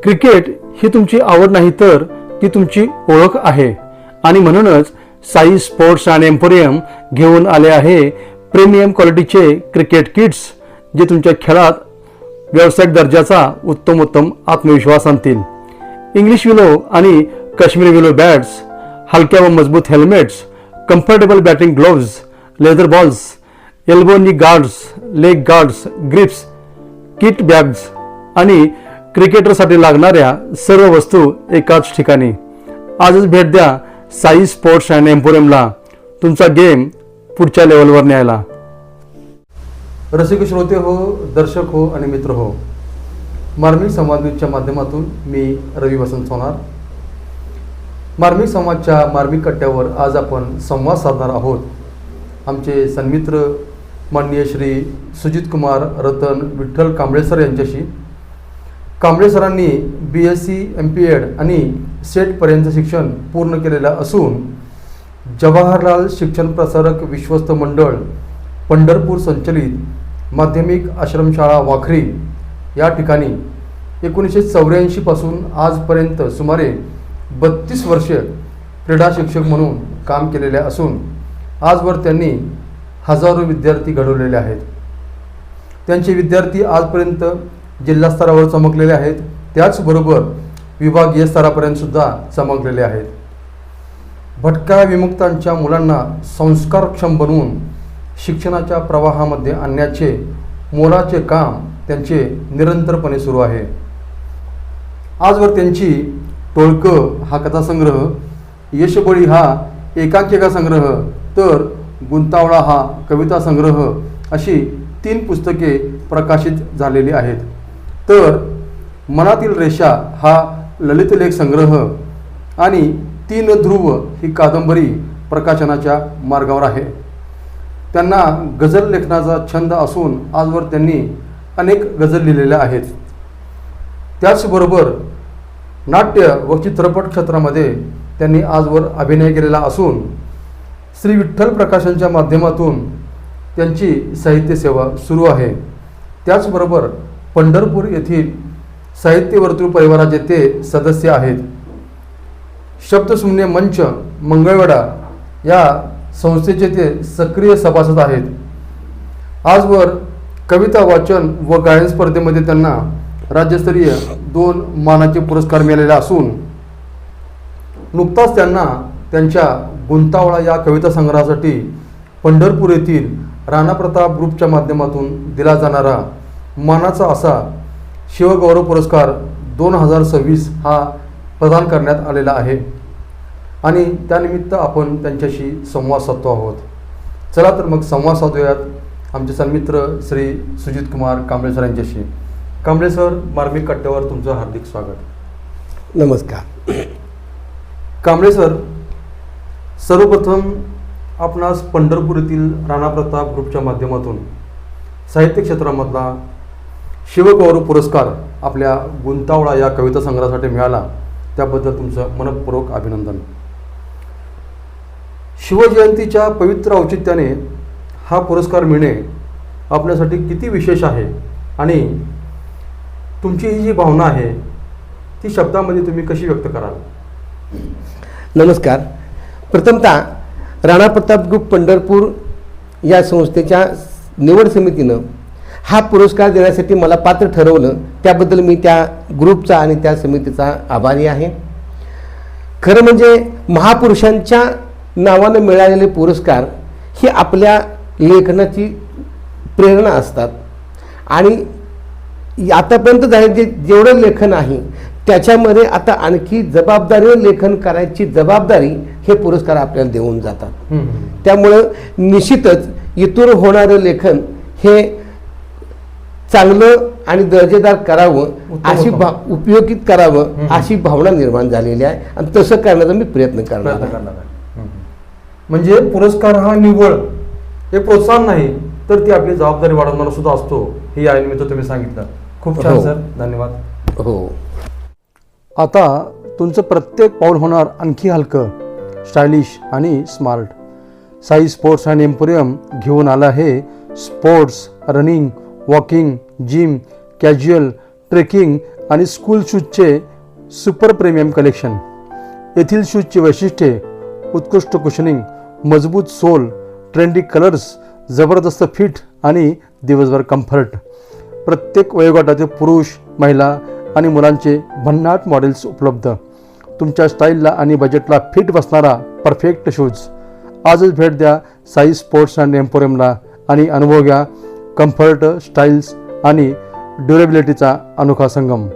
Cricket ही तुमची आवड नाही तर ती तुमची ओळख आहे आणि म्हणूनच साई स्पोर्ट्स अँड एम्पोरियम घेऊन आले आहे प्रीमियम क्वालिटीचे क्रिकेट किट्स, जे तुमच्या खेळात व्यावसायिक दर्जाचा उत्तम आत्मविश्वास आणतील. इंग्लिश विलो आणि काश्मीरी विलो बॅट्स, हलक्या व मजबूत helmets, comfortable batting gloves, leather balls, elbow knee guards, leg guards, grips, kit bags आणि क्रिकेटरसाठी लागणाऱ्या सर्व वस्तू एकाच ठिकाणी. आजच भेट द्या साई स्पोर्ट्स अँड एम्पोरियमला, तुमचा गेम पुढच्या लेवलवर न्यायला. रसिक श्रोते हो, दर्शक हो आणि मित्र हो, मार्मिक संवाद न्यूजच्या माध्यमातून मी रवी वसंत सोनार. मार्मिक संवादच्या मार्मिक कट्ट्यावर आज आपण संवाद साधणार आहोत आमचे सन्मित्र माननीय श्री सुजित कुमार रतन विठ्ठल कांबळे सर यांच्याशी. कांबळे सरांनी BSc MPEd आणि सेटपर्यंत शिक्षण पूर्ण केलेलं असून जवाहरलाल शिक्षण प्रसारक विश्वस्त मंडळ पंढरपूर संचलित माध्यमिक आश्रमशाळा वाखरी या ठिकाणी 1984 पासून आजपर्यंत सुमारे 32 वर्षे क्रीडा शिक्षक म्हणून काम केलेले असून आजवर त्यांनी हजारो विद्यार्थी घडवलेले आहेत. त्यांचे विद्यार्थी आजपर्यंत जिल्हा स्तरावर चमकलेले आहेत, त्याचबरोबर विभागीय स्तरापर्यंत सुद्धा चमकलेले आहेत. भटक्या विमुक्तांच्या मुलांना संस्कारक्षम बनवून शिक्षणाच्या प्रवाहामध्ये आणण्याचे मोलाचे काम त्यांचे निरंतरपणे सुरू आहे. आजवर त्यांची टोळकं हा कथासंग्रह, यशबळी हा एकांकिका संग्रह तर गुंतावळा हा कविता संग्रह अशी 3 पुस्तके प्रकाशित झालेली आहेत. तर मनातील रेषा हा ललित लेख संग्रह आणि 3 ध्रुव ही कादंबरी प्रकाशनाच्या मार्गावर आहे. त्यांना गझल लेखनाचा छंद असून आजवर त्यांनी अनेक गझल लिहिलेल्या आहेत. त्याचबरोबर नाट्य व चित्रपट क्षेत्रामध्ये त्यांनी आजवर अभिनय केलेला असून श्री विठ्ठल प्रकाशनच्या माध्यमातून त्यांची साहित्य सेवा सुरू आहे. त्याचबरोबर पंढरपूर येथील साहित्य वर्तुळ परिवाराचे ते सदस्य आहेत. शब्दशून्य मंच मंगळवेढा या संस्थेचे ते सक्रिय सभासद आहेत. आजवर कविता वाचन व गायन स्पर्धेमध्ये त्यांना राज्यस्तरीय 2 मानाचे पुरस्कार मिळालेले असून नुकताच त्यांना त्यांच्या गुंतावळा या कविता संग्रहासाठी पंढरपूर येथील राणा प्रताप ग्रुपच्या माध्यमातून दिला जाणारा मानाचा असा शिवगौरव पुरस्कार 2026 हा प्रदान करण्यात आलेला आहे आणि त्यानिमित्त आपण त्यांच्याशी संवाद साधतो आहोत. चला तर मग संवाद साधूयात आमचे सन्मित्र श्री सुजित कुमार कांबळे सर यांच्याशी. कांबळे सर, मार्मिक कट्ट्यावर तुमचं हार्दिक स्वागत. नमस्कार. कांबळे सर, सर्वप्रथम आपणास पंढरपूर येथील राणा प्रताप ग्रुपच्या माध्यमातून साहित्य क्षेत्रामधला शिवगौरव पुरस्कार आपल्या गुंतावळा या कविता संग्रहासाठी मिळाला, त्याबद्दल तुमचं मनपूर्वक अभिनंदन. शिवजयंतीच्या पवित्र औचित्याने हा पुरस्कार मिळणे आपल्यासाठी किती विशेष आहे आणि तुमची ही जी भावना आहे ती शब्दामध्ये तुम्ही कशी व्यक्त कराल? नमस्कार. प्रथमतः राणा प्रताप ग्रुप पंढरपूर या संस्थेच्या निवड समितीनं हा पुरस्कार देण्यासाठी मला पात्र ठरवलं, त्याबद्दल मी त्या ग्रुपचा आणि त्या समितीचा आभारी आहे. खरं म्हणजे महापुरुषांच्या नावानं मिळालेले पुरस्कार ही आपल्या लेखनाची प्रेरणा असतात आणि आतापर्यंत झालेले जेवढं लेखन आहे त्याच्यामध्ये आता आणखी जबाबदारीनं लेखन करायची जबाबदारी हे पुरस्कार आपल्याला देऊन जातात. त्यामुळं निश्चितच इतर होणारं लेखन हे चांगलं आणि दर्जेदार करावं, अशी उपयोगित करावं अशी भावना निर्माण झालेली आहे आणि तसं करण्याचा मी प्रयत्न करणार आहे. म्हणजे पुरस्कार हा निव्वळ हे प्रोत्साहन नाही तर ती आपली जबाबदारी वाढवणारा सुद्धा असतो, हे या निमित्त तुम्ही सांगितलं. खूप छान सर, धन्यवाद. हो. आता तुमचं प्रत्येक पाऊल होणार आणखी हलकं, स्टायलिश आणि smart. Sai sports and emporium घेऊन आला आहे sports, running, walking, gym, casual, trekking आणि स्कूल शूजचे सुपर प्रीमियम कलेक्शन. येथील शूजची वैशिष्ट्ये: उत्कृष्ट कुशनिंग, मजबूत सोल, ट्रेंडी कलर्स, जबरदस्त फिट आणि दिवसभर कम्फर्ट. प्रत्येक वयोगटातील पुरुष, महिला आणि मुलांचे भन्नाट मॉडेल्स उपलब्ध. तुमच्या स्टाईलला आणि बजेटला फिट बसणारा परफेक्ट शूज. आजच भेट द्या साई स्पोर्ट्स अँड एम्पोरियमला आणि अनुभव घ्या कम्फर्ट, स्टाईल्स आणि ड्युरेबिलिटीचा अनोखा संगम.